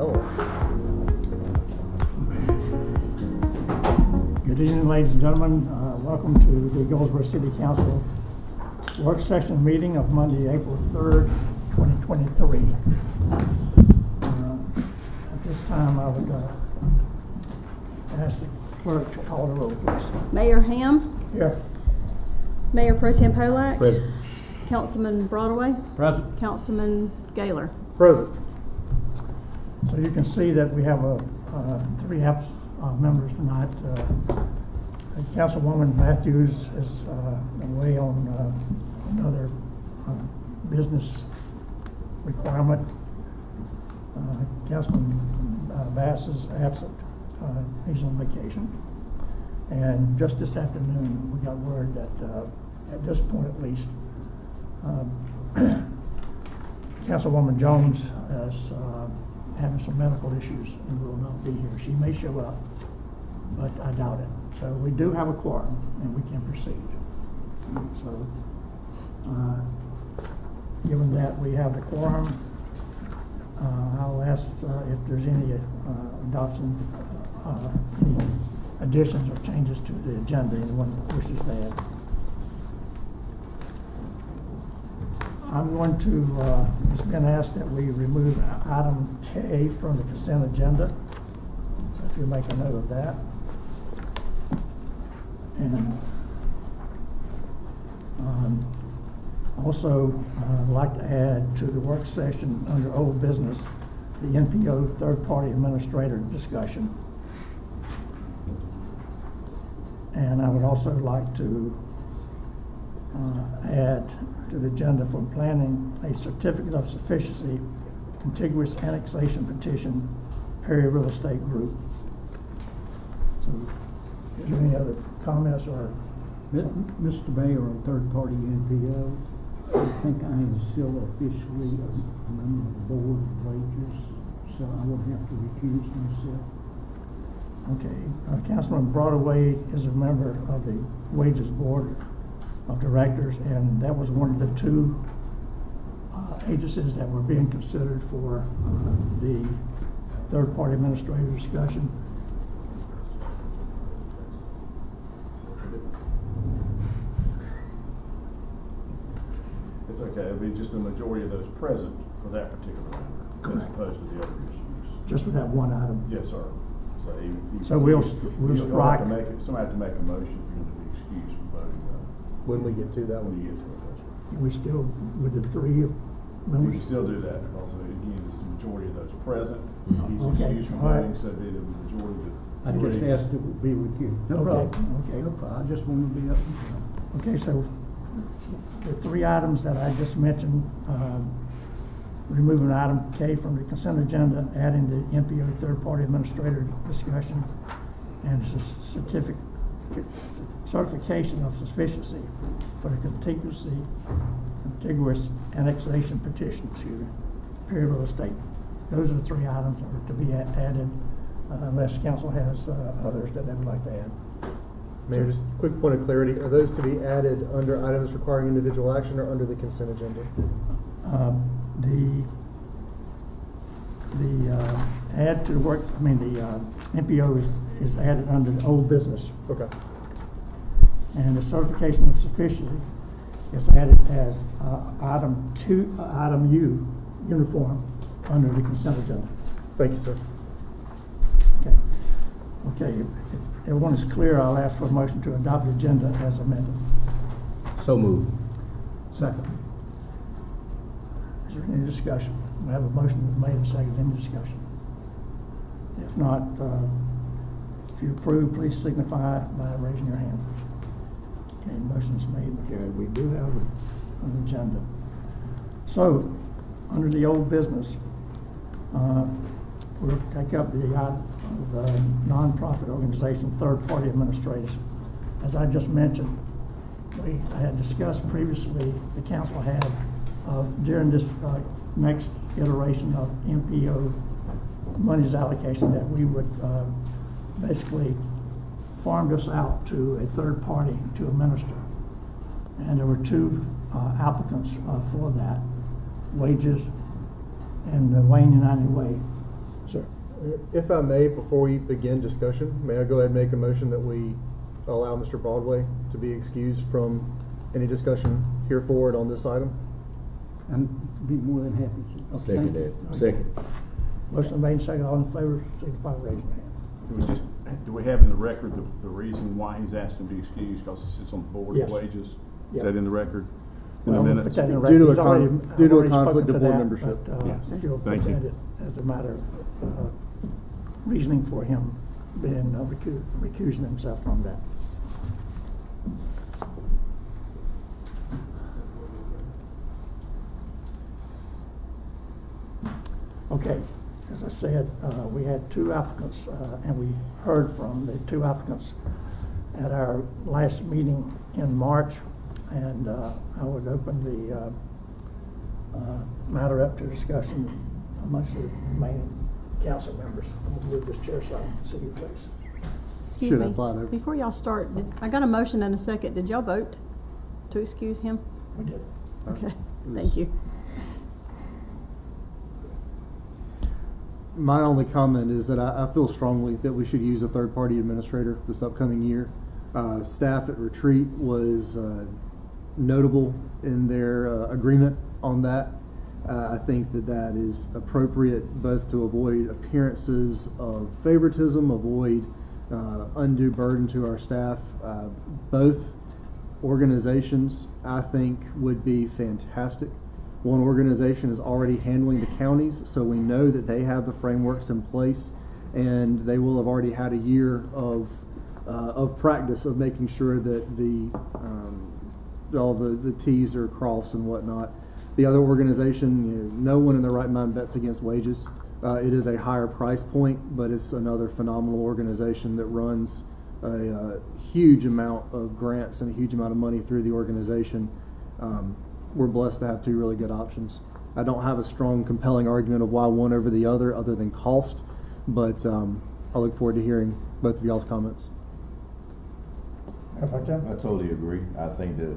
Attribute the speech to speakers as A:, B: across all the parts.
A: Hello.
B: Good evening, ladies and gentlemen. Welcome to the Goldsboro City Council work session meeting of Monday, April 3rd, 2023. At this time, I would ask the clerk to call the roll, please.
C: Mayor Ham,
B: Here.
C: Mayor Pro Tem Polak,
A: Present.
C: Councilman Broadway,
A: Present.
C: Councilman Gaylor.
A: Present.
B: So you can see that we have three members tonight. Councilwoman Matthews is away on another business requirement. Councilman Bass is absent. He's on vacation. And just this afternoon, we got word that, at this point at least, Councilwoman Jones is having some medical issues and will not be here. She may show up, but I doubt it. So we do have a quorum and we can proceed. So, given that we have the quorum, I'll ask if there's any adoption, any additions or changes to the agenda anyone wishes to add. I'm going to, it's been asked that we remove item K from the consent agenda. So if you make a note of that. And also, I'd like to add to the work session under old business, the NPO third-party administrator discussion. And I would also like to add to the agenda for planning a certificate of sufficiency contiguous annexation petition, Perry Real Estate Group. So, is there any other comments or?
D: Mr. Mayor, on third-party NPO, I think I am still officially a member of the board of wages, so I will have to recuse myself.
B: Okay, Councilman Broadway is a member of the Wages Board of Directors, and that was one of the two agencies that were being considered for the third-party administrator discussion.
E: It's okay, it'll be just a majority of those present for that particular matter, as opposed to the other issues.
B: Just for that one item.
E: Yes, sir.
B: So we'll
E: you'll
B: strike.
E: have to make it, somebody have to make a motion for you to be excused from voting.
A: When we get to that
E: When
A: one.
E: you get to it, that's right.
B: We still, with the three
E: You
B: members?
E: can still do that, because again, it's the majority of those present. He's
B: Okay,
E: excused from
B: all right.
E: voting, so it'd be the majority of.
D: I just asked it would be recused. No
B: Okay,
D: problem.
B: okay.
D: No problem. I just want to be up and down.
B: Okay, so the three items that I just mentioned, removing item K from the consent agenda, adding the NPO third-party administrator discussion, and certification of sufficiency for the contiguous annexation petition to Perry Real Estate. Those are the three items that are to be added, unless council has others that they would like to add.
A: Mayor, just a quick point of clarity. Are those to be added under items requiring individual action or under the consent agenda?
B: The add to the work, I mean, the NPO is added under the old business.
A: Okay.
B: And the certification of sufficiency is added as item U, uniform, under the consent agenda.
A: Thank you, sir.
B: Okay. Okay, if everyone is clear, I'll ask for a motion to adopt the agenda as amended.
A: So moved.
B: Second. Is there any discussion? We have a motion made and seconded. Any discussion? If not, if you approve, please signify by raising your hand. Okay, motion is made and carried. We do have an agenda. So, under the old business, we'll take up the item of nonprofit organization third-party administrators. As I just mentioned, I had discussed previously, the council had during this next iteration of NPO monies allocation, that we would basically farm this out to a third party to administer. And there were two applicants for that, Wages and the Wayne United Way. Sir.
A: If I may, before we begin discussion, may I go ahead and make a motion that we allow Mr. Broadway to be excused from any discussion here forward on this item?
D: I'd be more than happy to. Okay,
F: Second
D: thank you.
F: that, second.
B: Motion made, second, all in favor, signify by raising your hand.
E: It was just, do we have in the record the reason why he's asked him to be excused, because he sits on the board of
B: Yes.
E: wages? Is
B: Yep.
E: that in the record? In
B: Well,
E: the
B: we'll
E: minutes?
B: put that in the
A: Due to
B: record.
A: a
B: He's already-
A: con-
B: I've
A: due to a
B: already spoken
A: conflict of
B: to
A: board
B: that,
A: membership.
B: but,
E: Yes.
B: if you'll
E: Thank you.
B: present it as a matter of reasoning for him being recusing himself from that. Okay, as I said, we had two applicants, and we heard from the two applicants at our last meeting in March, and I would open the matter up to discussion amongst the remaining council members. I'm gonna move this chair side, see your face.
C: Excuse
A: Should I
C: me.
A: slide over?
C: Before y'all start, I got a motion and a second. Did y'all vote to excuse him?
B: We did.
C: Okay, thank you.
A: My only comment is that I feel strongly that we should use a third-party administrator this upcoming year. Staff at Retreat was notable in their agreement on that. I think that that is appropriate both to avoid appearances of favoritism, avoid undue burden to our staff. Both organizations, I think, would be fantastic. One organization is already handling the counties, so we know that they have the frameworks in place, and they will have already had a year of practice of making sure that all the T's are crossed and whatnot. The other organization, no one in their right mind bets against wages. It is a higher price point, but it's another phenomenal organization that runs a huge amount of grants and a huge amount of money through the organization. We're blessed to have two really good options. I don't have a strong, compelling argument of why one over the other than cost, but I look forward to hearing both of y'all's comments.
B: Mayor Pro Tem?
F: I totally agree. I think the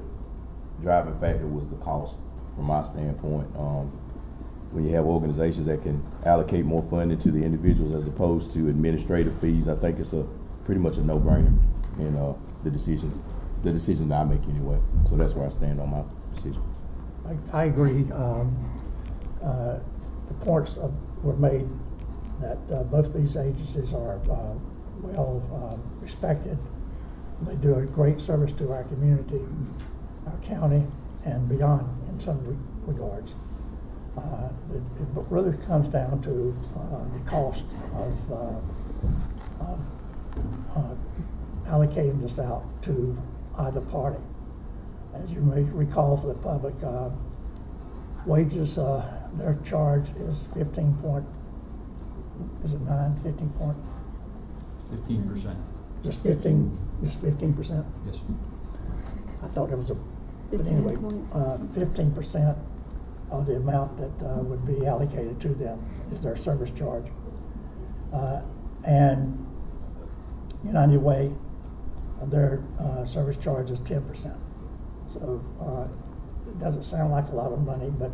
F: driving factor was the cost from my standpoint. When you have organizations that can allocate more funding to the individuals as opposed to administrative fees, I think it's pretty much a no-brainer in the decision that I make anyway. So that's where I stand on my decision.
B: I agree. The points were made that both these agencies are well respected. They do a great service to our community, our county, and beyond in some regards. It really comes down to the cost of allocating this out to either party. As you may recall, for the public, wages, their charge is 15 point, is it 15 point?
G: 15%.
B: Just 15%?
G: Yes, sir.
B: I thought it was but anyway, 15% of the amount that would be allocated to them is their service charge. And United Way, their service charge is 10%. So it doesn't sound like a lot of money, but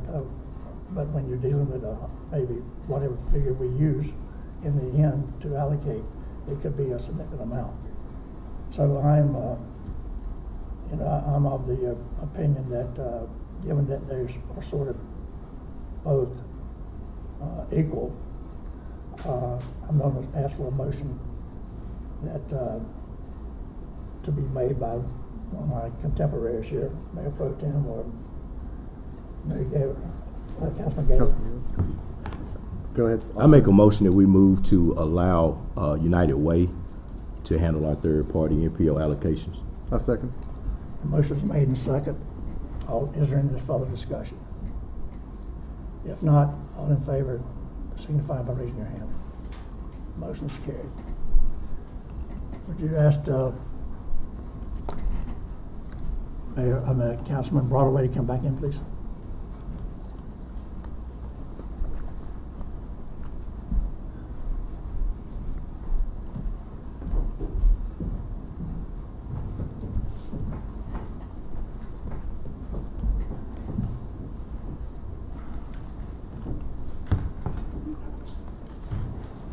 B: when you're dealing with maybe whatever figure we use in the end to allocate, it could be a significant amount. So I'm of the opinion that given that they are sort of both equal, I'm going to ask for a motion that to be made by one of my contemporaries here, Mayor Pro Tem or Mayor Gaylor, Councilman Gaylor.
A: Go ahead.
F: I make a motion that we move to allow United Way to handle our third-party NPO allocations.
A: A second.
B: The motion is made and second. Is there any further discussion? If not, all in favor signify by raising your hand. Motion is carried. Would you ask Councilman Broadway to come back in, please?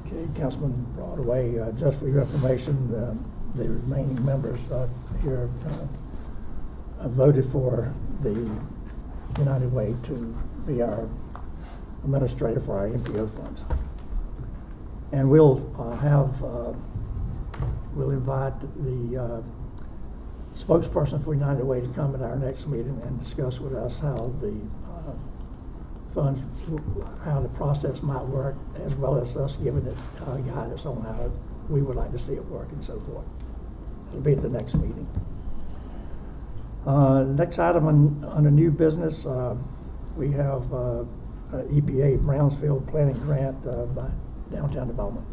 B: Okay. Councilman brought away, just for your information, the remaining members here voted for the United Way to be our administrator for our MPO funds. And we'll invite the spokesperson for United Way to come at our next meeting and discuss with us how the funds, how the process might work, as well as us giving it guidance on how we would like to see it work and so forth. It'll be at the next meeting. Next item under new business, we have EPA Brownsfield Planning Grant by Downtown Development.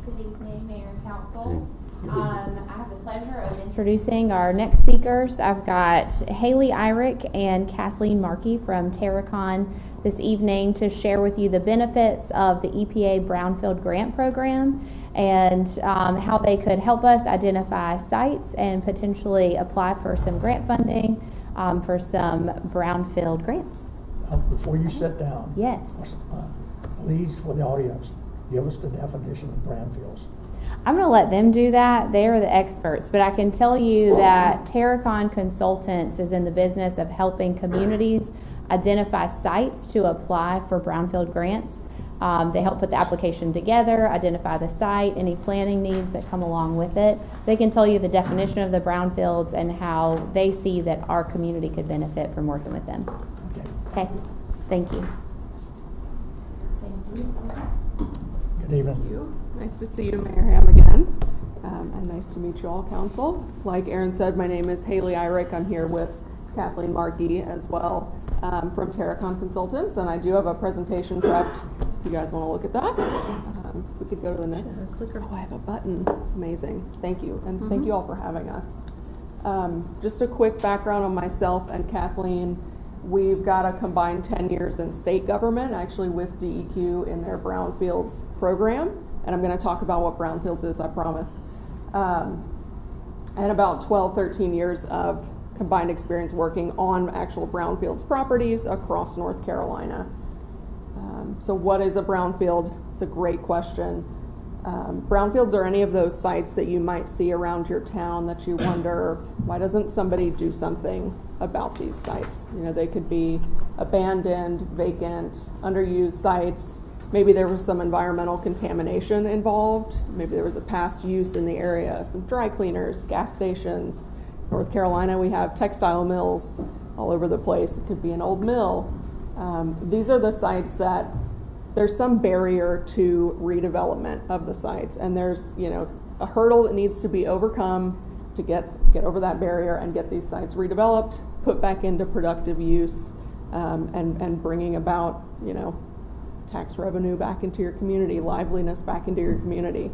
H: Good evening, Mayor and Council. I have the pleasure of introducing our next speakers. I've got Haley Irick and Kathleen Markey from Terracon this evening to share with you the benefits of the EPA Brownfield Grant Program and how they could help us identify sites and potentially apply for some grant funding for some brownfield grants.
B: Before you sit down,
H: Yes.
B: Please, for the audience, give us the definition of brownfields.
H: I'm going to let them do that. They are the experts, but I can tell you that Terracon Consultants is in the business of helping communities identify sites to apply for brownfield grants. They help put the application together, identify the site, any planning needs that come along with it. They can tell you the definition of the brownfields and how they see that our community could benefit from working with them. Okay, thank you.
B: Good evening.
I: Thank you. Nice to see you, Mayor Ham, again. And nice to meet you all, Council. Like Aaron said, my name is Haley Irick. I'm here with Kathleen Markey as well from Terracon Consultants. And I do have a presentation prepped if you guys want to look at that. We could go to the next. Oh, I have a button. Amazing. Thank you. And thank you all for having us. Just a quick background on myself and Kathleen. We've got a combined 10 years in state government, actually with DEQ in their Brownfields program. And I'm going to talk about what Brownfields is, I promise. And about 12, 13 years of combined experience working on actual Brownfields properties across North Carolina. So what is a brownfield? It's a great question. Brownfields are any of those sites that you might see around your town that you wonder, why doesn't somebody do something about these sites? You know, they could be abandoned, vacant, underused sites. Maybe there was some environmental contamination involved. Maybe there was a past use in the area, some dry cleaners, gas stations. North Carolina, we have textile mills all over the place. It could be an old mill. These are the sites that there's some barrier to redevelopment of the sites, and there's, you know, a hurdle that needs to be overcome to get over that barrier and get these sites redeveloped, put back into productive use, and bringing about, you know, tax revenue back into your community, liveliness back into your community,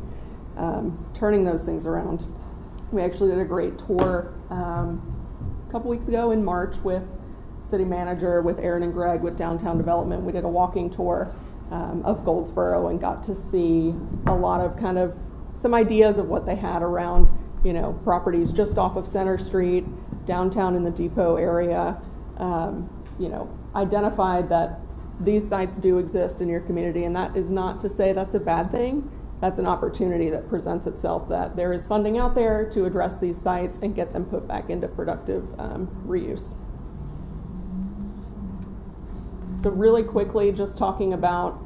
I: turning those things around. We actually did a great tour a couple weeks ago in March with city manager, with Aaron and Greg with Downtown Development. We did a walking tour of Goldsboro and got to see a lot of kind of some ideas of what they had around, you know, properties just off of Center Street, downtown in the Depot area, you know, identified that these sites do exist in your community, and that is not to say that's a bad thing. That's an opportunity that presents itself, that there is funding out there to address these sites and get them put back into productive reuse. So really quickly, just talking about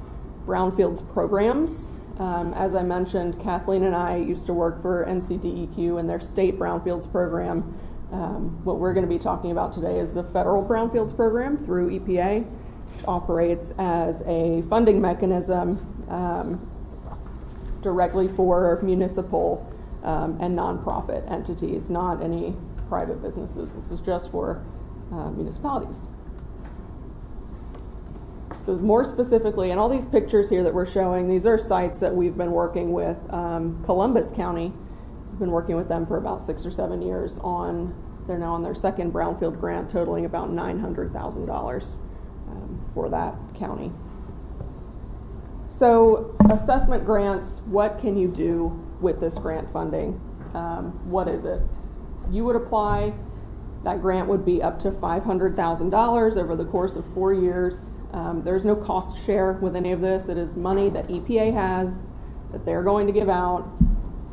I: Brownfields programs. As I mentioned, Kathleen and I used to work for NCDEQ and their state Brownfields program. What we're going to be talking about today is the federal Brownfields program through EPA, which operates as a funding mechanism directly for municipal and nonprofit entities, not any private businesses. This is just for municipalities. So more specifically, and all these pictures here that we're showing, these are sites that we've been working with Columbus County. We've been working with them for about 6 or 7 years on, they're now on their second brownfield grant totaling about $900,000 for that county. So assessment grants, what can you do with this grant funding? What is it? You would apply, That grant would be up to $500,000 over the course of 4 years. There's no cost share with any of this. It is money that EPA has that they're going to give out.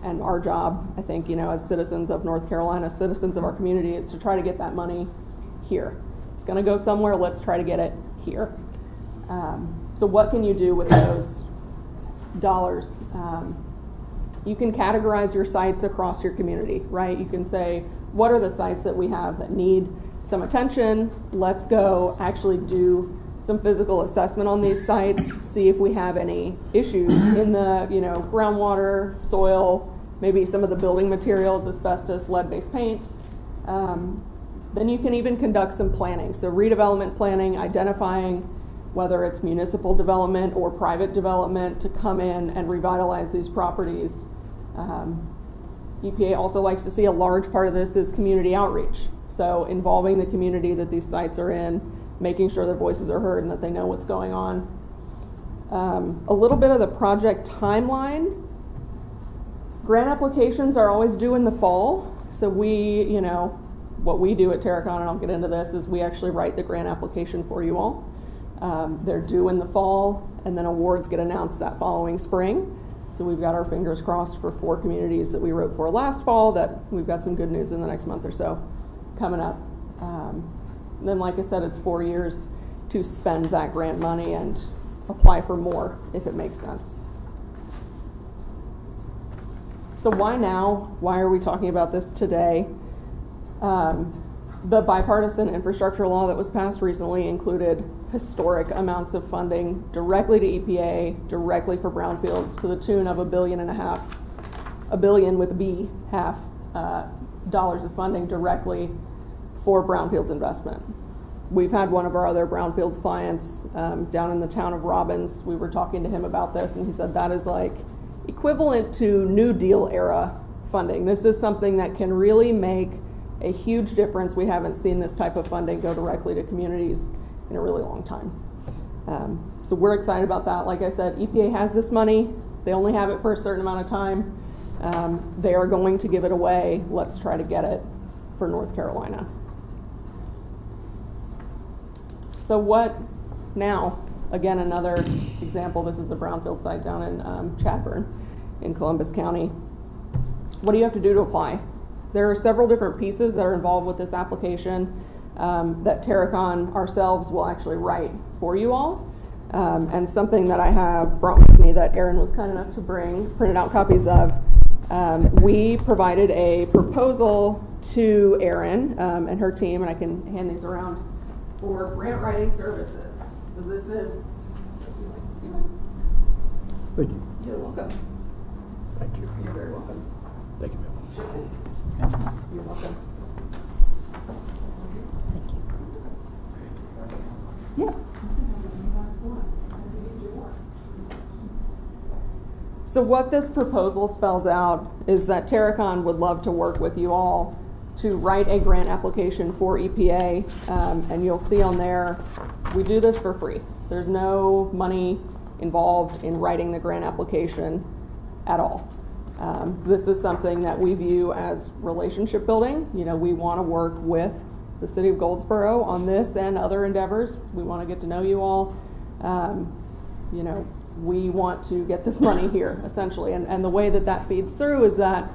I: And our job, I think, as citizens of North Carolina, citizens of our community, is to try to get that money here. It's going to go somewhere. Let's try to get it here. So what can you do with those dollars? You can categorize your sites across your community, right? You can say, what are the sites that we have that need some attention? Let's go actually do some physical assessment on these sites, see if we have any issues in the, groundwater, soil, maybe some of the building materials, asbestos, lead-based paint. Then you can even conduct some planning. So redevelopment planning, identifying whether it's municipal development or private development to come in and revitalize these properties. EPA also likes to see a large part of this is community outreach. So involving the community that these sites are in, making sure their voices are heard and that they know what's going on. A little bit of the project timeline. Grant applications are always due in the fall. So we, what we do at Terracon, and I'll get into this, is we actually write the grant application for you all. They're due in the fall, and then awards get announced that following spring. So we've got our fingers crossed for 4 communities that we wrote for last fall that we've got some good news in the next month or so coming up. And then, like I said, it's 4 years to spend that grant money and apply for more if it makes sense. So why now? Why are we talking about this today? The bipartisan infrastructure law that was passed recently included historic amounts of funding directly to EPA, directly for brownfields, to the tune of $1.5 billion, $1 billion with a B, half, dollars of funding directly for brownfields investment. We've had one of our other brownfields clients down in the town of Robbins. We were talking to him about this, and he said that is like equivalent to New Deal era funding. This is something that can really make a huge difference. We haven't seen this type of funding go directly to communities in a really long time. So we're excited about that. Like I said, EPA has this money. They only have it for a certain amount of time. They are going to give it away. Let's try to get it for North Carolina. So what now? Again, another example. This is a brownfield site down in Chadbourne in Columbus County. What do you have to do to apply? There are several different pieces that are involved with this application that Terracon ourselves will actually write for you all. And something that I have brought with me that Erin was kind enough to bring printed out copies of. We provided a proposal to Erin and her team, and I can hand these around, for grant writing services. So this is, would you like to see one?
A: Thank you.
I: You're welcome.
A: Thank you.
I: You're very welcome.
A: Thank you, ma'am.
I: You're welcome. Yeah. So what this proposal spells out is that Terracon would love to work with you all to write a grant application for EPA, and you'll see on there, we do this for free. There's no money involved in writing the grant application at all. This is something that we view as relationship building. We want to work with the city of Goldsboro on this and other endeavors. We want to get to know you all. We want to get this money here, essentially. And the way that feeds through is that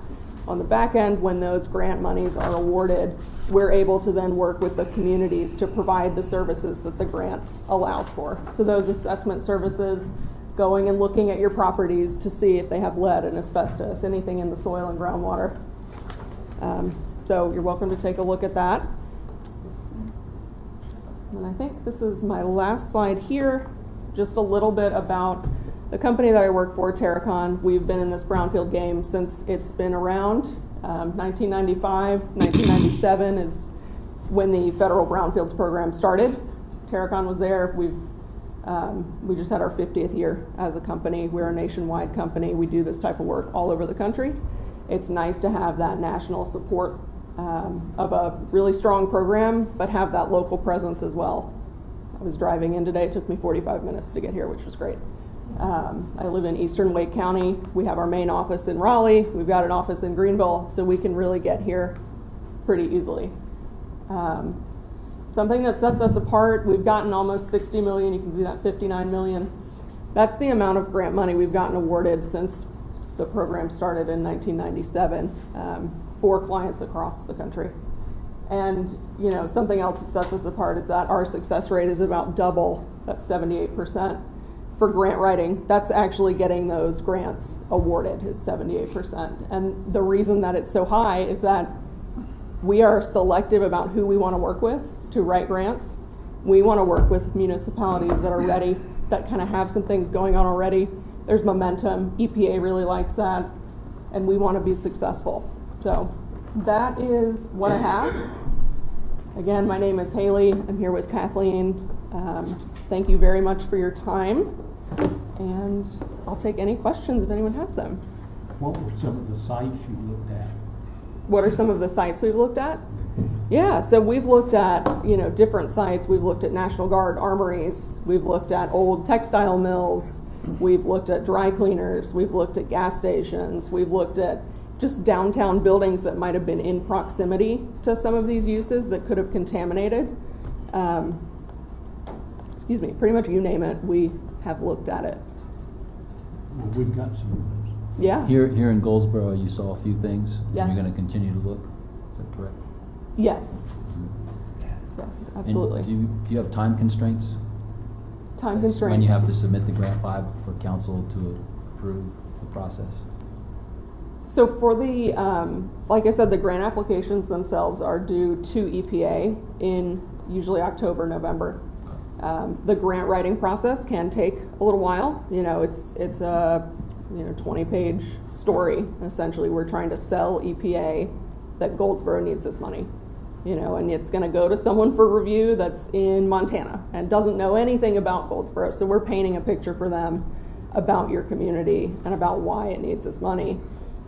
I: on the back end, when those grant monies are awarded, we're able to then work with the communities to provide the services that the grant allows for. So those assessment services, going and looking at your properties to see if they have lead and asbestos, anything in the soil and groundwater. So you're welcome to take a look at that. And I think this is my last slide here, just a little bit about the company that I work for, Terracon. We've been in this brownfield game since it's been around. 1995, 1997 is when the federal brownfields program started. Terracon was there. We just had our 50th year as a company. We're a nationwide company. We do this type of work all over the country. It's nice to have that national support of a really strong program, but have that local presence as well. I was driving in today. It took me 45 minutes to get here, which was great. I live in eastern Wake County. We have our main office in Raleigh. We've got an office in Greenville, so we can really get here pretty easily. Something that sets us apart, we've gotten almost 60 million, you can see that 59 million. That's the amount of grant money we've gotten awarded since the program started in 1997 for clients across the country. And you know, something else that sets us apart is that our success rate is about double, that's 78%. For grant writing, that's actually getting those grants awarded is 78%. And the reason that it's so high is that we are selective about who we want to work with to write grants. We want to work with municipalities that are ready, that kind of have some things going on already. There's momentum, EPA really likes that, and we want to be successful. So that is what I have. Again, my name is Haley. I'm here with Kathleen. Thank you very much for your time. And I'll take any questions if anyone has them.
D: What were some of the sites you looked at?
I: What are some of the sites we've looked at? Yeah, so we've looked at, you know, different sites. We've looked at National Guard armories. We've looked at old textile mills. We've looked at dry cleaners. We've looked at gas stations. We've looked at just downtown buildings that might have been in proximity to some of these uses that could have contaminated. Excuse me, pretty much you name it, we have looked at it.
D: Well, we've got some of those.
I: Yeah.
G: Here in Goldsboro, you saw a few things.
I: Yes.
G: And you're going to continue to look. Is that correct?
I: Yes. Yes, absolutely.
G: And do you have time constraints?
I: Time
G: That's
I: constraints.
G: When you have to submit the grant by for council to approve the process?
I: So for the, like I said, the grant applications themselves are due to EPA in usually October, November. The grant writing process can take a little while. You know, it's a 20-page story. Essentially, we're trying to sell EPA that Goldsboro needs this money. You know, and it's going to go to someone for review that's in Montana and doesn't know anything about Goldsboro. So we're painting a picture for them about your community and about why it needs this money.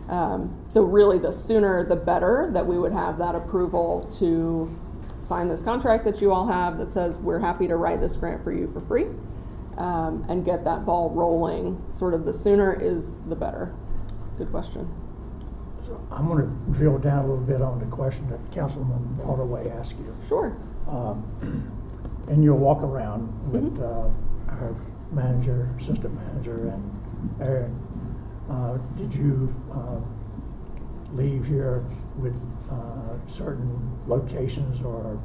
I: So really, the sooner the better that we would have that approval to sign this contract that you all have that says we're happy to write this grant for you for free, and get that ball rolling. Sort of the sooner is the better. Good question.
B: So I'm going to drill down a little bit on the question that Councilman Hardaway asked you.
I: Sure.
B: In your walk around with our manager, assistant manager, and Aaron, did you leave here with certain locations or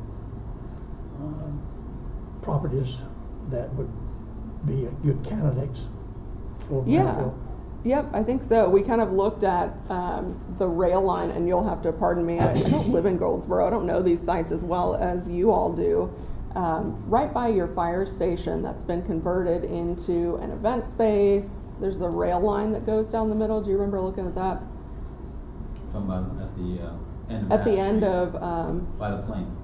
B: properties that would be good candidates for
I: Yeah.
B: Brownfield?
I: Yep, I think so. We kind of looked at the rail line, and you'll have to pardon me, I don't live in Goldsboro. I don't know these sites as well as you all do. Right by your fire station that's been converted into an event space. There's the rail line that goes down the middle. Do you remember looking at that?
G: Talking about at the end of
I: At the
G: Nash
I: end
G: Street,
I: of,
G: by the plane.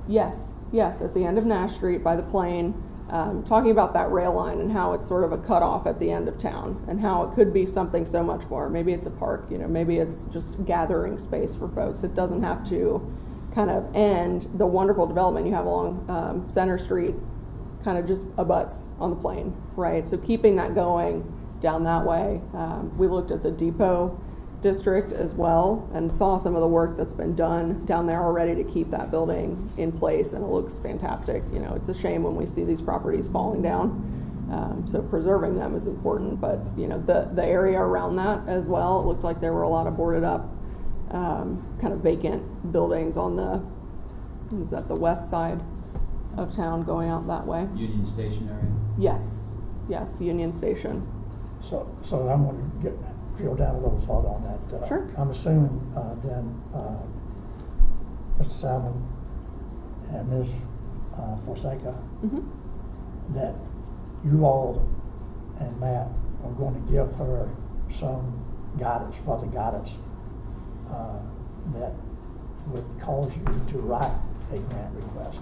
I: yes, at the end of Nash Street by the plane. Talking about that rail line and how it's sort of a cutoff at the end of town and how it could be something so much more. Maybe it's a park, you know, maybe it's just gathering space for folks. It doesn't have to kind of end the wonderful development you have along Center Street, kind of just abuts on the plane, right? So keeping that going down that way. We looked at the Depot district as well and saw some of the work that's been done down there already to keep that building in place, and it looks fantastic. You know, it's a shame when we see these properties falling down. So preserving them is important, but you know, the area around that as well, it looked like there were a lot of boarded up kind of vacant buildings on the, is that the west side of town going out that way?
G: Union Station area?
I: Yes, Union Station.
B: So I'm going to drill down a little further on that.
I: Sure.
B: I'm assuming then Mr. Salmon and Ms. Forsaker, that you all and Matt are going to give her some guidance, further guidance, that would cause you to write a grant request.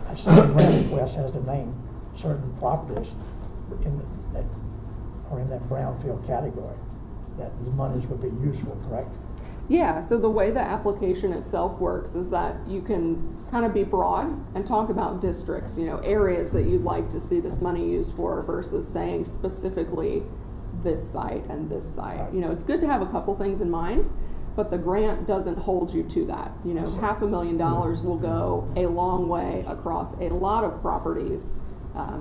B: I see the grant request has to name certain properties that are in that brownfield category, that the monies would be useful, correct?
I: Yeah, so the way the application itself works is that you can kind of be broad and talk about districts, you know, areas that you'd like to see this money used for versus saying specifically this site and this site.
B: Right.
I: You know, it's good to have a couple things in mind. but the grant doesn't hold you to that. You know, $500,000 will go a long way across a lot of properties.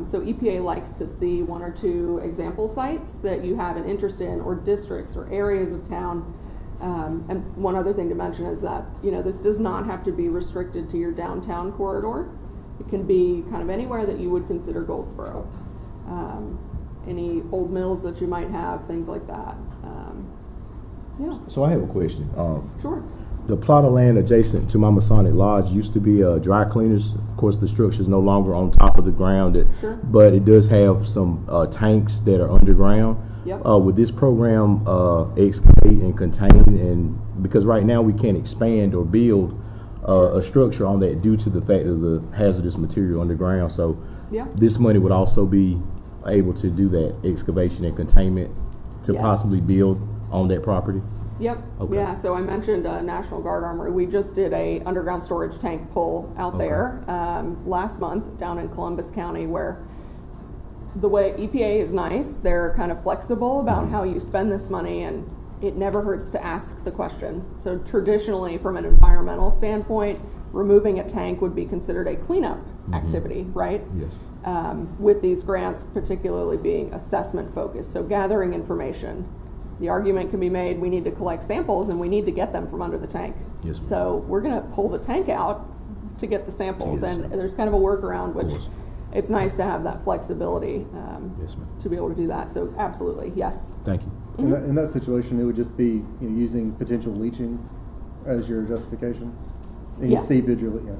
I: So EPA likes to see 1 or 2 example sites that you have an interest in, or districts or areas of town. And one other thing to mention is that, you know, this does not have to be restricted to your downtown corridor. It can be kind of anywhere that you would consider Goldsboro. Any old mills that you might have, things like that. Yeah.
F: So I have a question.
I: Sure.
F: The plot of land adjacent to my Masonic Lodge used to be dry cleaners. Of course, the structure is no longer on top of the ground,
I: Sure.
F: but it does have some tanks that are underground.
I: Yep.
F: Would this program excavate and contain, and because right now we can't expand or build a structure on that due to the fact of the hazardous material underground. So
I: Yeah.
F: this money would also be able to do that excavation and containment to
I: Yes.
F: possibly build on that property.
I: Yep.
F: Okay.
I: Yeah. So I mentioned National Guard Armory. We just did a underground storage tank pull out
F: Okay.
I: there last month down in Columbus County, where the way EPA is nice, they're kind of flexible about how you spend this money, and it never hurts to ask the question. So traditionally, from an environmental standpoint, removing a tank would be considered a cleanup activity, right?
F: Yes.
I: With these grants particularly being assessment focused, so gathering information. The argument can be made, we need to collect samples and we need to get them from under the tank.
F: Yes, ma'am.
I: So we're gonna pull the tank out to get the samples,
F: Yes,
I: and
F: ma'am.
I: there's kind of a workaround, which
F: course.
I: it's nice to have that flexibility
F: Yes, ma'am.
I: to be able to do that. So absolutely, yes.
F: Thank you.
A: In that situation, it would just be, you know, using potential leaching as your justification. And you
I: Yes.
A: see visually, yeah.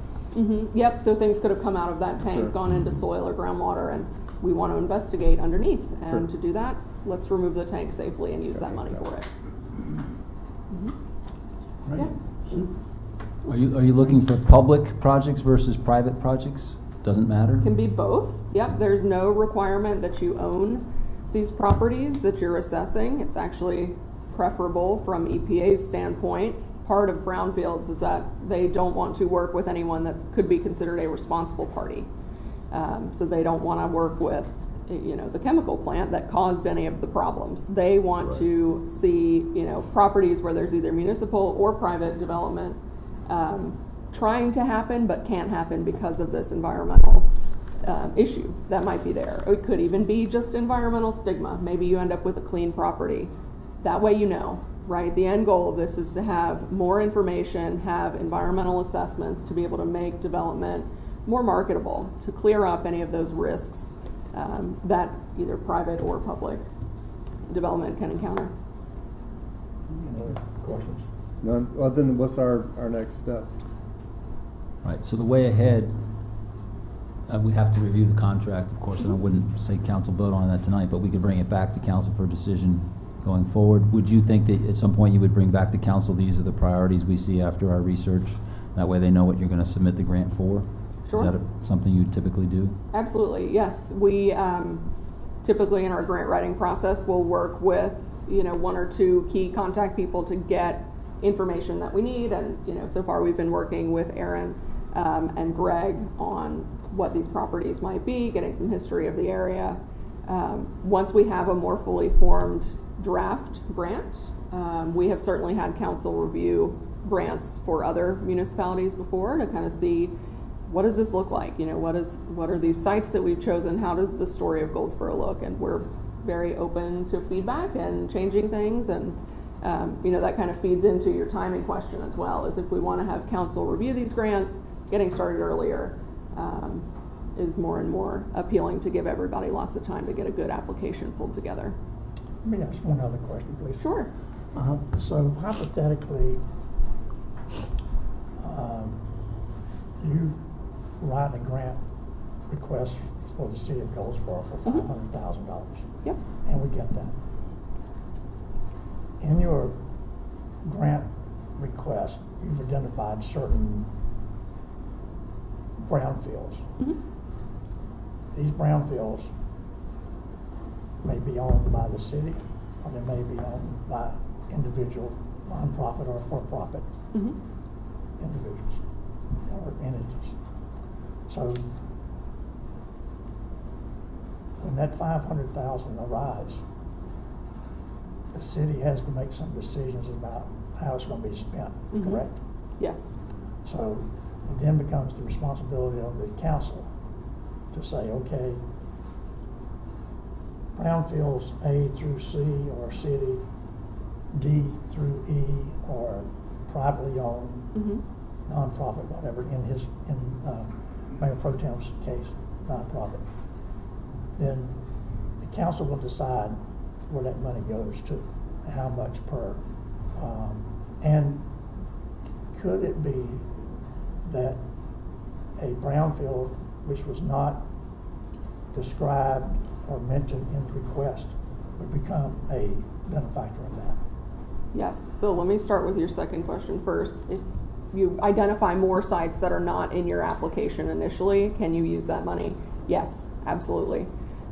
I: Yep, so things could have come out of that tank,
A: Sure.
I: gone into soil or groundwater, and we want to investigate underneath. And
A: Sure.
I: to do that, let's remove the tank safely and use that money for it.
D: Right.
I: Yes.
G: Are you looking for public projects versus private projects? Doesn't matter?
I: Can be both. Yep, there's no requirement that you own these properties that you're assessing. It's actually preferable from EPA's standpoint. Part of brownfields is that they don't want to work with anyone that could be considered a responsible party. So they don't want to work with, you know, the chemical plant that caused any of the problems. They want
F: Right.
I: to see, you know, properties where there's either municipal or private development trying to happen but can't happen because of this environmental issue that might be there. It could even be just environmental stigma. Maybe you end up with a clean property. That way you know, right? The end goal of this is to have more information, have environmental assessments to be able to make development more marketable, to clear up any of those risks that either private or public development can encounter.
B: Any other questions?
A: None, well, then what's our next step?
G: Right, so the way ahead, we have to review the contract, of course, and I wouldn't say council vote on that tonight, but we could bring it back to council for a decision going forward. Would you think that at some point you would bring back to council, these are the priorities we see after our research? That way they know what you're gonna submit the grant for?
I: Sure.
G: Is that something you typically do?
I: Absolutely, yes. We typically in our grant writing process will work with, you know, 1 or 2 key contact people to get information that we need. And, you know, so far we've been working with Aaron and Greg on what these properties might be, getting some history of the area. Once we have a more fully formed draft grant, we have certainly had council review grants for other municipalities before to kind of see, what does this look like? You know, what are these sites that we've chosen? How does the story of Goldsboro look? And we're very open to feedback and changing things. And, you know, that kind of feeds into your timing question as well, is if we want to have council review these grants, getting started earlier is more and more appealing to give everybody lots of time to get a good application pulled together.
B: Let me ask one other question, please.
I: Sure.
B: So hypothetically, you write a grant request for the city of Goldsboro for $500,000,
I: Yep.
B: and we get that. In your grant request, you've identified certain brownfields. These brownfields may be owned by the city, or they may be owned by individual nonprofit or for-profit individuals or entities. So when that $500,000 arrives, the city has to make some decisions about how it's gonna be spent,
I: Mhm.
B: correct?
I: Yes.
B: So it then becomes the responsibility of the council to say, okay, brownfields A through C or city, D through E, or privately owned,
I: Mhm.
B: nonprofit, whatever, in Mayor Pro Tem's case, nonprofit. Then the council will decide where that money goes to, how much per. And could it be that a brownfield which was not described or mentioned in the request would become a benefactor of that?
I: Yes, so let me start with your second question first. If you identify more sites that are not in your application initially, can you use that money? Yes, absolutely.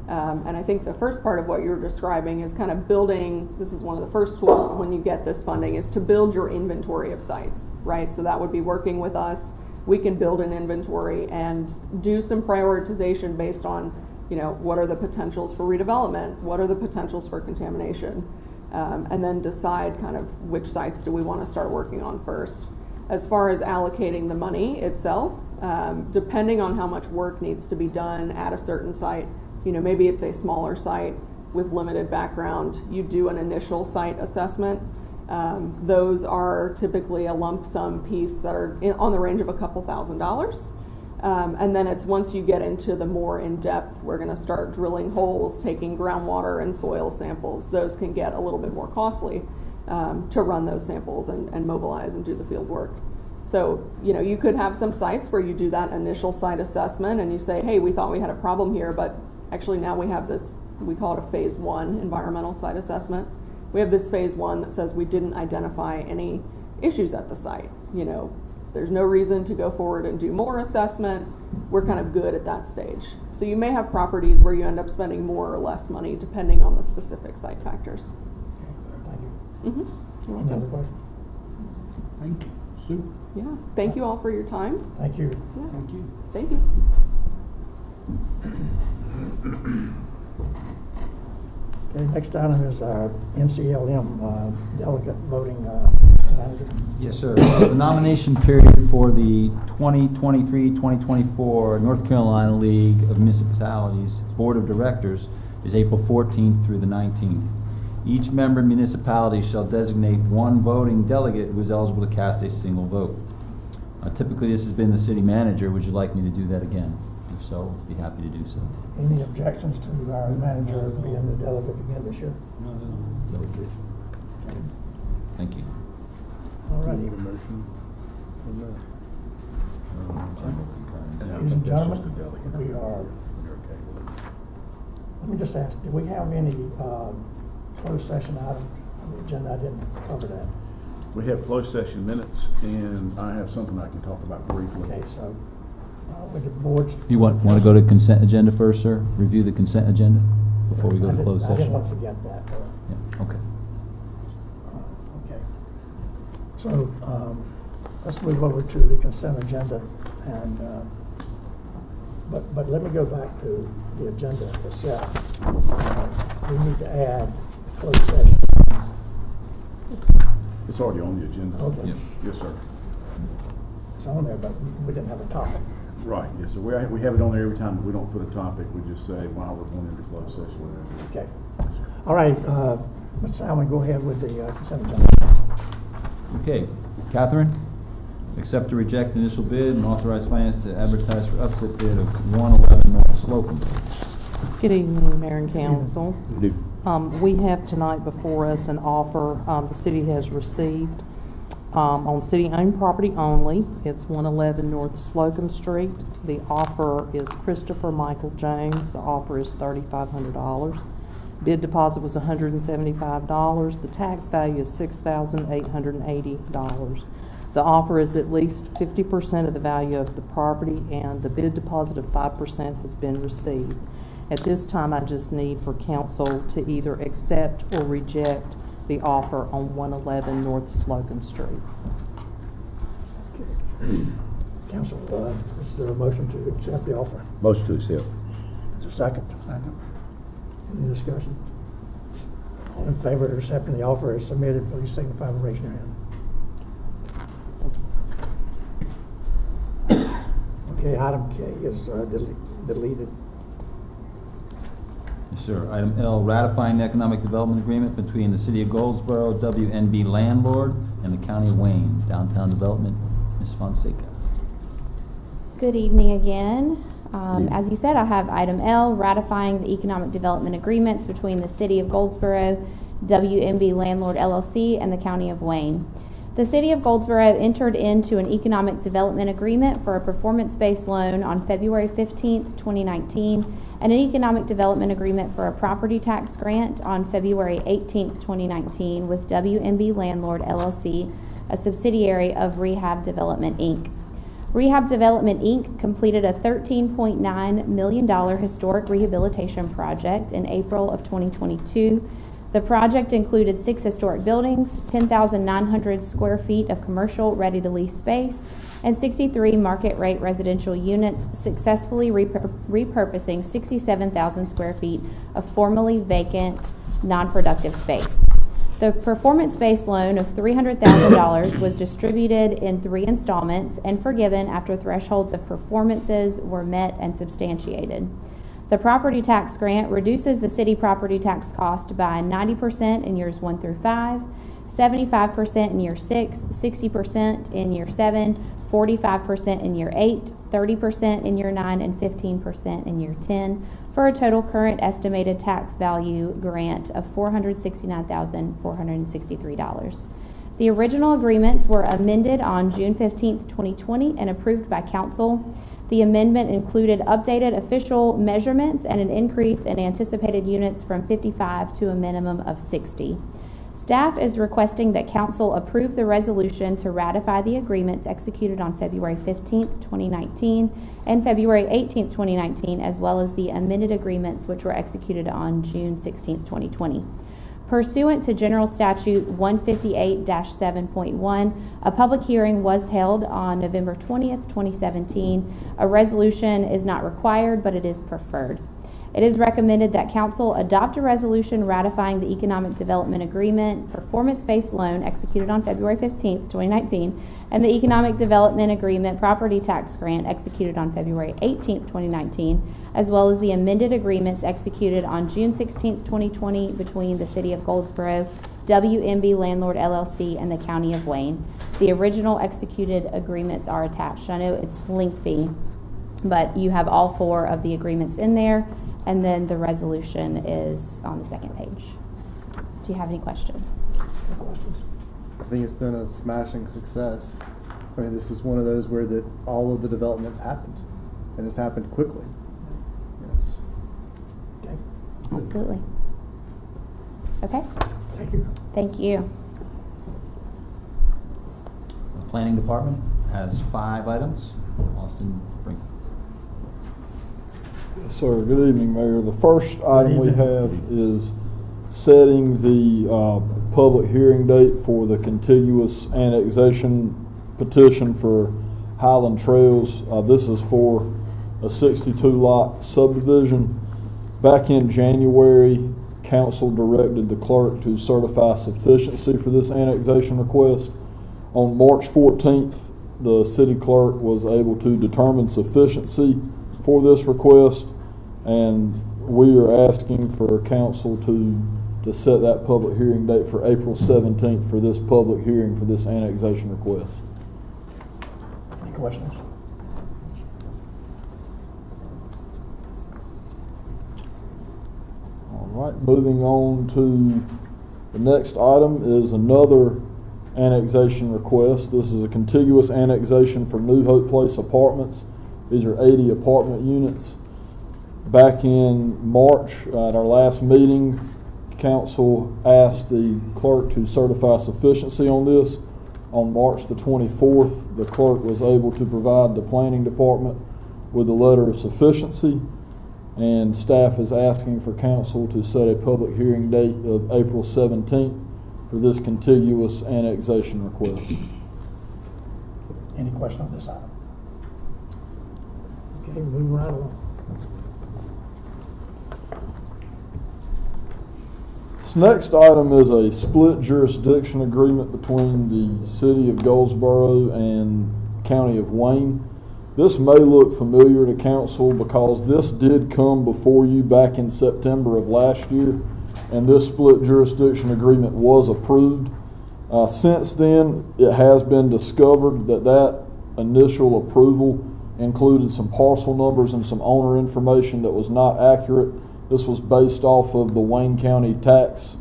I: And I think the first part of what you're describing is kind of building, this is one of the first tools when you get this funding, is to build your inventory of sites, right? So that would be working with us. We can build an inventory and do some prioritization based on, you know, what are the potentials for redevelopment? What are the potentials for contamination? And then decide kind of which sites do we want to start working on first. As far as allocating the money itself, depending on how much work needs to be done at a certain site, you know, maybe it's a smaller site with limited background, you do an initial site assessment. Those are typically a lump sum piece that are on the range of a couple $1,000s. And then it's once you get into the more in-depth, we're gonna start drilling holes, taking groundwater and soil samples. Those can get a little bit more costly to run those samples and mobilize and do the field work. So, you know, you could have some sites where you do that initial site assessment and you say, hey, we thought we had a problem here, but actually now we have this, we call it a phase 1 environmental site assessment. We have this phase 1 that says we didn't identify any issues at the site. You know, there's no reason to go forward and do more assessment. We're kind of good at that stage. So you may have properties where you end up spending more or less money depending on the specific site factors.
B: Thank you.
I: Mm-hmm.
B: Any other questions?
D: Thank you. Super.
I: Yeah. Thank you all for your time.
B: Thank you.
I: Yeah.
D: Thank you.
I: Thank you.
B: Okay, next item is our NCLM delegate voting manager.
G: Yes, sir. The nomination period for the 2023-2024 North Carolina League of Municipalities Board of Directors is April 14th through the 19th. Each member municipality shall designate one voting delegate who is eligible to cast a single vote. Typically, this has been the city manager. Would you like me to do that again? If so, I'd be happy to do so.
B: Any objections to our manager being the delegate again this year?
G: Thank you.
B: All righty.
A: motion on
B: Ladies and gentlemen, we are, let me just ask, do we have any closed session items on the agenda? I didn't cover that.
E: We have closed session minutes, and I have something I can talk about briefly.
B: Okay, so with the board's.
G: You want to go to consent agenda first, sir? Review the consent agenda before we go to closed
B: I didn't
G: session?
B: want to forget that.
G: Yeah, okay.
B: Okay. So let's move over to the consent agenda, and but let me go back to the agenda itself. We need to add closed session.
E: It's already on the agenda.
B: Okay.
G: Yep.
E: Yes, sir.
B: It's on there, but we didn't have a topic.
E: Right, yes, sir. We have it on there every time, but we don't put a topic. We just say while we're going into closed session.
B: Okay. All right, Ms. Salmon, go ahead with the consent agenda.
G: Okay, Catherine, accept or reject initial bid and authorize finance to advertise for upset bid of 111 North Slocum.
J: Good evening, Mayor and Council.
F: Do.
J: We have tonight before us an offer the city has received on city-owned property only. It's 111 North Slocum Street. The offer is Christopher Michael Jones. The offer is $3,500. Bid deposit was $175. The tax value is $6,880. The offer is at least 50% of the value of the property, and the bid deposit of 5% has been received. At this time, I just need for council to either accept or reject the offer on 111 North Slocum Street.
B: Council, is there a motion to accept the offer?
F: Motion to accept.
B: Is there a second? Second. Any discussion? All in favor of accepting the offer as submitted, please signify by raising your hand. Okay, item K is deleted.
G: Yes, sir. Item L, ratifying the economic development agreement between the City of Goldsboro, WNB landlord, and the County of Wayne, downtown development. Ms. Fonseca.
H: Good evening again. As you said, I have item L, ratifying the economic development agreements between the City of Goldsboro, WMB Landlord LLC, and the County of Wayne. The City of Goldsboro entered into an economic development agreement for a performance-based loan on February 15th, 2019, and an economic development agreement for a property tax grant on February 18th, 2019 with WMB Landlord LLC, a subsidiary of Rehab Development, Inc. Rehab Development, Inc. completed a $13.9 million historic rehabilitation project in April of 2022. The project included 6 historic buildings, 10,900 square feet of commercial ready-to-lease space, and 63 market-rate residential units, successfully repurposing 67,000 square feet of formerly vacant, non-productive space. The performance-based loan of $300,000 was distributed in 3 installments and forgiven after thresholds of performances were met and substantiated. The property tax grant reduces the city property tax cost by 90% in years 1 through 5, 75% in year 6, 60% in year 7, 45% in year 8, 30% in year 9, and 15% in year 10, for a total current estimated tax value grant of $469,463. The original agreements were amended on June 15, 2020, and approved by council. The amendment included updated official measurements and an increase in anticipated units from 55 to a minimum of 60. Staff is requesting that council approve the resolution to ratify the agreements executed on February 15, 2019 and February 18, 2019, as well as the amended agreements which were executed on June 16, 2020. Pursuant to General Statute 158-7.1, a public hearing was held on November 20th, 2017. A resolution is not required, but it is preferred. It is recommended that council adopt a resolution ratifying the economic development agreement, performance-based loan executed on February 15th, 2019, and the economic development agreement property tax grant executed on February 18th, 2019, as well as the amended agreements executed on June 16th, 2020 between the City of Goldsboro, WMB Landlord LLC, and the County of Wayne. The original executed agreements are attached. I know it's lengthy, but you have all 4 of the agreements in there. And then the resolution is on the second page. Do you have any questions?
A: I think it's been a smashing success. I mean, this is one of those where that all of the developments happened, and it's happened quickly. Yes.
B: Okay,
H: Absolutely. Okay,
B: thank you.
H: thank you.
G: The Planning Department has 5 items. Austin, bring.
K: Yes, sir. Good evening, Mayor. The first item we have is setting the public hearing date for the contiguous annexation petition for Highland Trails. This is for a 62-lot subdivision. Back in January, council directed the clerk to certify sufficiency for this annexation request. On March 14th, the city clerk was able to determine sufficiency for this request, and we are asking for council to set that public hearing date for April 17th for this public hearing for this annexation request.
B: Any questions?
K: All right, moving on to the next item is another annexation request. This is a contiguous annexation for New Hope Place Apartments. These are 80 apartment units. Back in March, at our last meeting, council asked the clerk to certify sufficiency on this. On March the 24th, the clerk was able to provide the planning department with a letter of sufficiency, and staff is asking for council to set a public hearing date of April 17th for this contiguous annexation request.
B: Any question on this item? Okay, moving right along.
K: This next item is a split jurisdiction agreement between the City of Goldsboro and County of Wayne. This may look familiar to council because this did come before you back in September of last year, and this split jurisdiction agreement was approved. Since then, it has been discovered that that initial approval included some parcel numbers and some owner information that was not accurate. This was based off of the Wayne County tax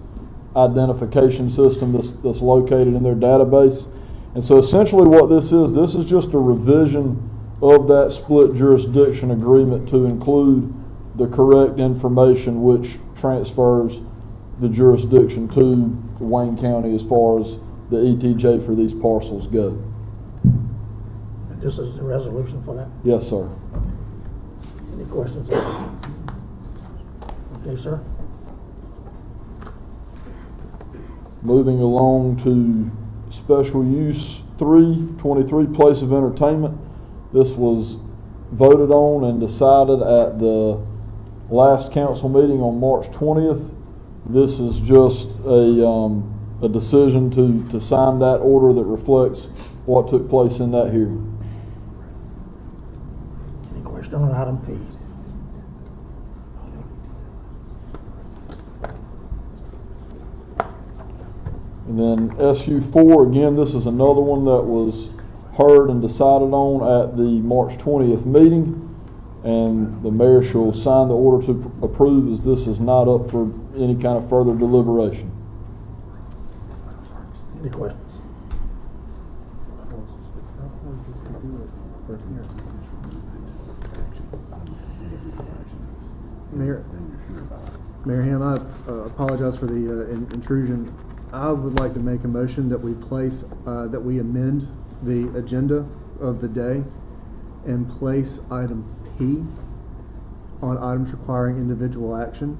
K: identification system that's located in their database. And so essentially what this is just a revision of that split jurisdiction agreement to include the correct information which transfers the jurisdiction to Wayne County as far as the ETJ for these parcels go.
B: And this is the resolution for that?
K: Yes, sir.
B: Any questions? Okay, sir.
K: Moving along to special use 323, place of entertainment. This was voted on and decided at the last council meeting on March 20th. This is just a decision to sign that order that reflects what took place in that hearing.
B: Any question on item P?
K: And then SU4, again, this is another one that was heard and decided on at the March 20th meeting. And the mayor shall sign the order to approve as this is not up for any kind of further deliberation.
B: Any questions?
A: Mayor Ham, I apologize for the intrusion. I would like to make a motion that we place, that we amend the agenda of the day and place item P on items requiring individual action,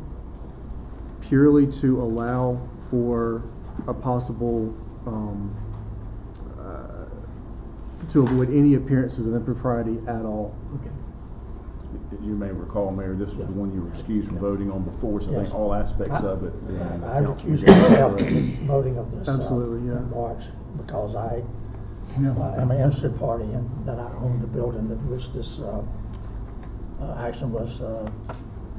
A: purely to allow for a possible, to avoid any appearances of impropriety at all.
B: Okay.
E: You may recall, Mayor, this was the one you were excused from voting on before, so I
B: Yes.
E: think all aspects of it.
B: I recused myself from the voting of this.
A: Absolutely, yeah.
B: In March, because I am an interested party in that I own the building that which this action was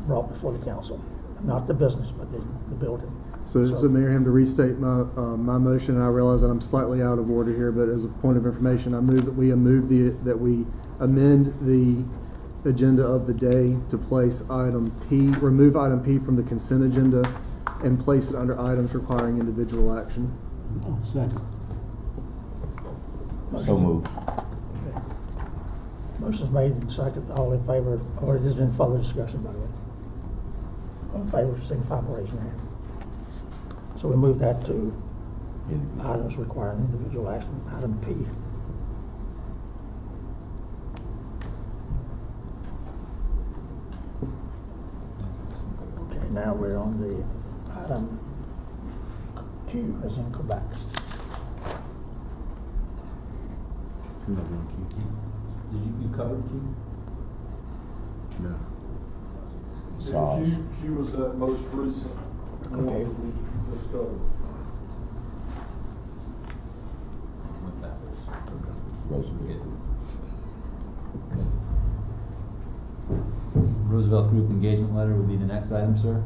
B: brought before the council. Not the business, but the building.
A: So Mayor Ham, to restate my motion, I realize that I'm slightly out of order here, but as a point of information, I move that we amend the agenda of the day to place item P, remove item P from the consent agenda and place it under items requiring individual action.
D: Second.
F: So moved.
B: Motion's made and second. All in favor, or is there any further discussion, by the way? All in favor, signify by raising your hand. So we move that to items requiring individual action, item P. Okay, now we're on the item Q, as in Quebec.
G: Did you cover the key?
E: No.
K: She was that most recent one
B: Okay.
K: that we discovered.
G: Went backwards.
F: Roosevelt.
G: Roosevelt Group engagement letter would be the next item, sir.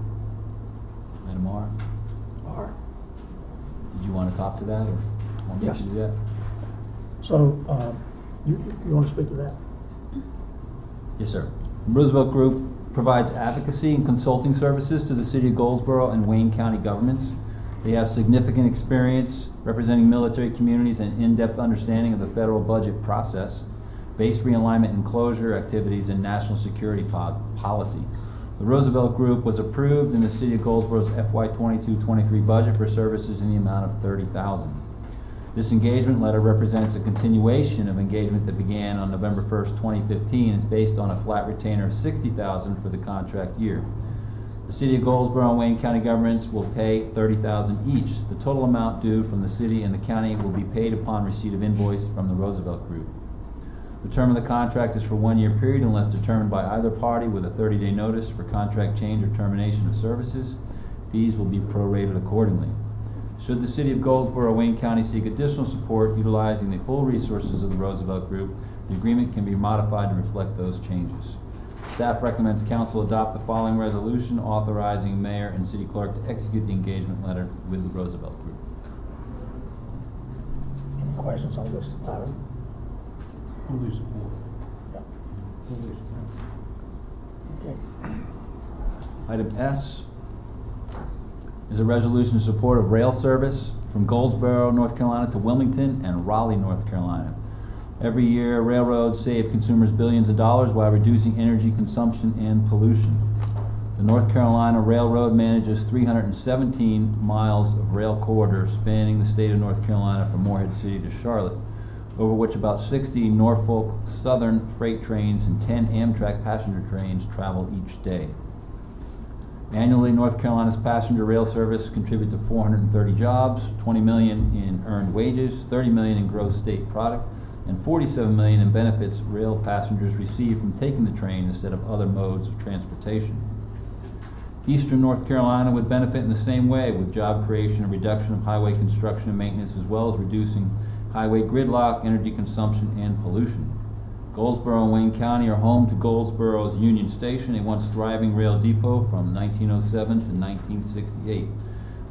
G: Item R.
B: R.
G: Did you want to talk to that, or want me
B: Yes.
G: to do that?
B: So, you want to speak to that?
G: Yes, sir. Roosevelt Group provides advocacy and consulting services to the city of Goldsboro and Wayne County governments. They have significant experience representing military communities and in-depth understanding of the federal budget process, base realignment and closure activities, and national security policy. The Roosevelt Group was approved in the city of Goldsboro's FY 22-23 budget for services in the amount of $30,000. This engagement letter represents a continuation of engagement that began on November 1st, 2015, and is based on a flat retainer of $60,000 for the contract year. The city of Goldsboro and Wayne County governments will pay $30,000 each. The total amount due from the city and the county will be paid upon receipt of invoice from the Roosevelt Group. The term of the contract is for 1 year period unless determined by either party with a 30-day notice for contract change or termination of services. Fees will be prorated accordingly. Should the city of Goldsboro or Wayne County seek additional support utilizing the full resources of the Roosevelt Group, The agreement can be modified to reflect those changes. Staff recommends council adopt the following resolution authorizing mayor and city clerk to execute the engagement letter with the Roosevelt Group.
B: Any questions on this item?
D: Fully support.
B: Yeah.
D: Fully support.
B: Okay.
G: Item S is a resolution in support of rail service from Goldsboro, North Carolina to Wilmington and Raleigh, North Carolina. Every year, railroads save consumers billions of dollars while reducing energy consumption and pollution. The North Carolina Railroad manages 317 miles of rail corridor spanning the state of North Carolina from Morehead City to Charlotte, over which about 60 Norfolk Southern freight trains and 10 Amtrak passenger trains travel each day. Annually, North Carolina's passenger rail service contributes to 430 jobs, 20 million in earned wages, 30 million in gross state product, and 47 million in benefits rail passengers receive from taking the train instead of other modes of transportation. Eastern North Carolina would benefit in the same way, with job creation and reduction of highway construction and maintenance, as well as reducing highway gridlock, energy consumption, and pollution. Goldsboro and Wayne County are home to Goldsboro's Union Station, a once thriving rail depot from 1907 to 1968,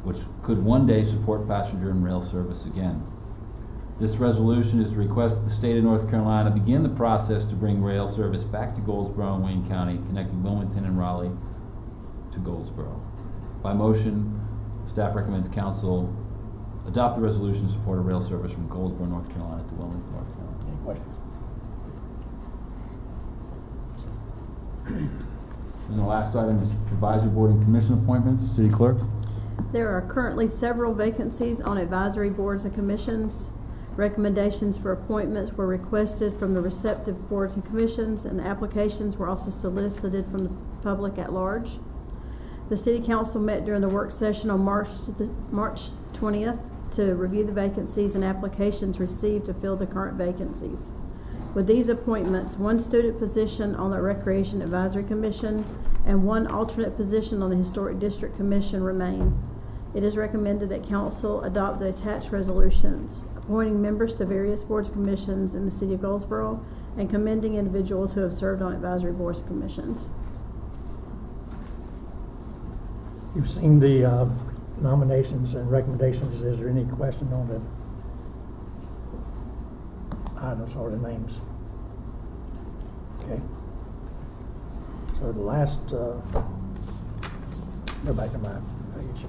G: which could one day support passenger and rail service again. This resolution is to request the state of North Carolina begin the process to bring rail service back to Goldsboro and Wayne County, connecting Wilmington and Raleigh to Goldsboro. By motion, staff recommends council adopt the resolution in support of rail service from Goldsboro, North Carolina to Wilmington, North Carolina.
B: Any questions?
G: And the last item is advisory board and commission appointments. City clerk?
C: There are currently several vacancies on advisory boards and commissions. Recommendations for appointments were requested from the receptive boards and commissions, and applications were also solicited from the public at large. The City Council met during the work session on March 20th to review the vacancies and applications received to fill the current vacancies. With these appointments, one student position on the Recreation Advisory Commission and one alternate position on the Historic District Commission remain. It is recommended that council adopt the attached resolutions, appointing members to various boards and commissions in the city of Goldsboro and commending individuals who have served on advisory boards and commissions.
B: You've seen the nominations and recommendations. Is there any question on the items or the names? Okay. So the last, go back to my page.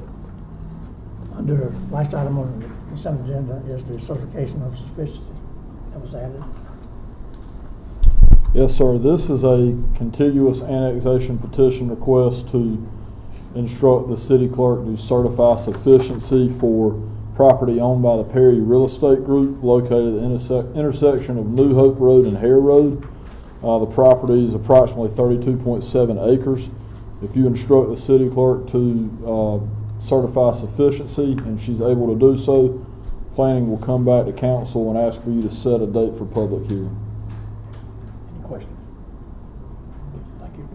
B: Under last item on the consent agenda is the certification of sufficiency that was added.
K: Yes, sir. This is a contiguous annexation petition request to instruct the city clerk to certify sufficiency for property owned by the Perry Real Estate Group located at the intersection of New Hope Road and Hare Road. The property is approximately 32.7 acres. If you instruct the city clerk to certify sufficiency and she's able to do so, planning will come back to council and ask for you to set a date for public hearing.
B: Any questions? Thank you.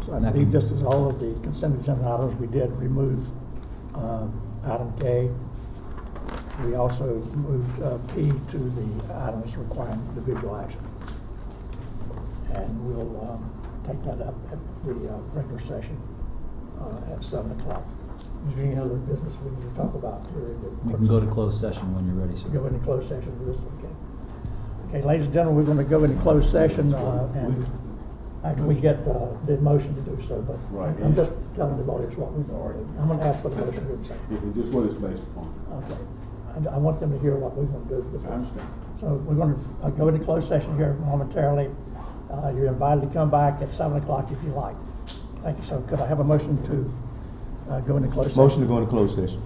B: So I believe this is all of the consent agenda items. We did remove item K. We also moved P to the items requiring individual action. And we'll take that up at the regular session at 7 o'clock. Is there any other business we need to talk about?
G: We can go to closed session when you're ready, sir.
B: Go into closed session for this, okay. Okay, ladies and gentlemen, we're going to go into closed session and after we get the motion to do so, but
E: Right.
B: I'm just telling the audience what we've already. I'm going to ask for the motion to do so.
E: Just what it's based upon.
B: Okay. I want them to hear what we're going to do.
E: I understand.
B: So we're going to go into closed session here momentarily. You're invited to come back at 7 o'clock if you like. Thank you. So could I have a motion to go into closed session?
F: Motion to go into closed session.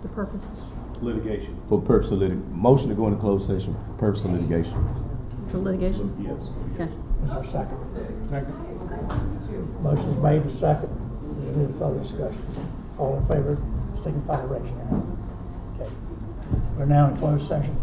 C: The purpose
E: Litigation.
F: For purpose of motion to go into closed session for purpose of litigation.
C: for litigation?
E: Yes.
C: Okay.
B: Is there a second? Motion is made, second. Is there any further discussion? All in favor, signify by raising your hand. Okay. We're now in closed session.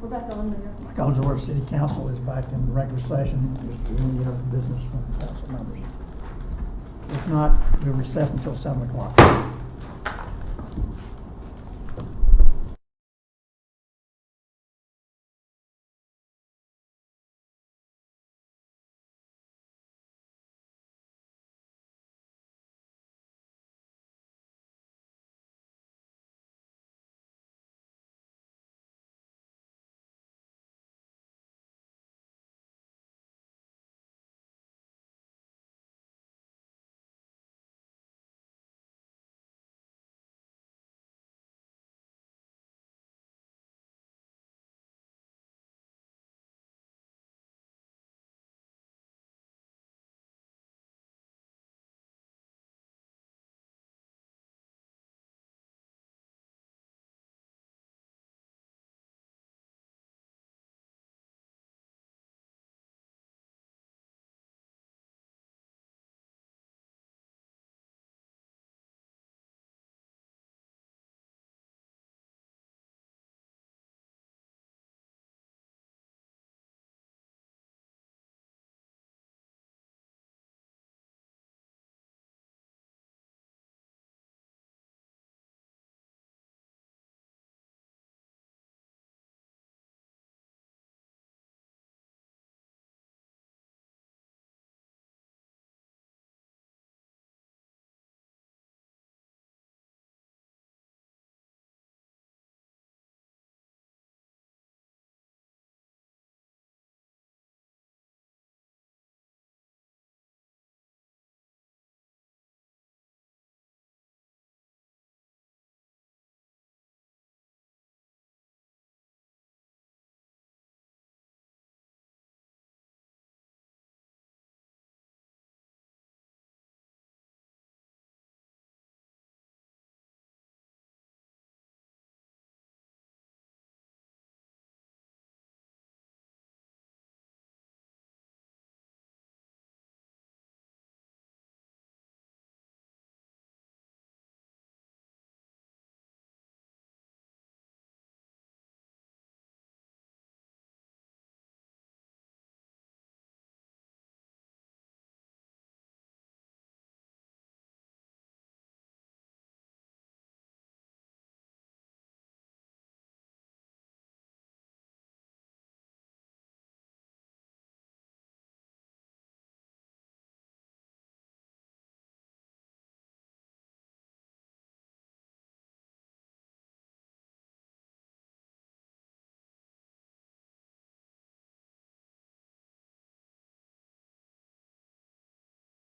C: We're back on there.
B: Goldsboro City Council is back in regular session. Is there any other business from council members? If not, we'll recess until 7 o'clock.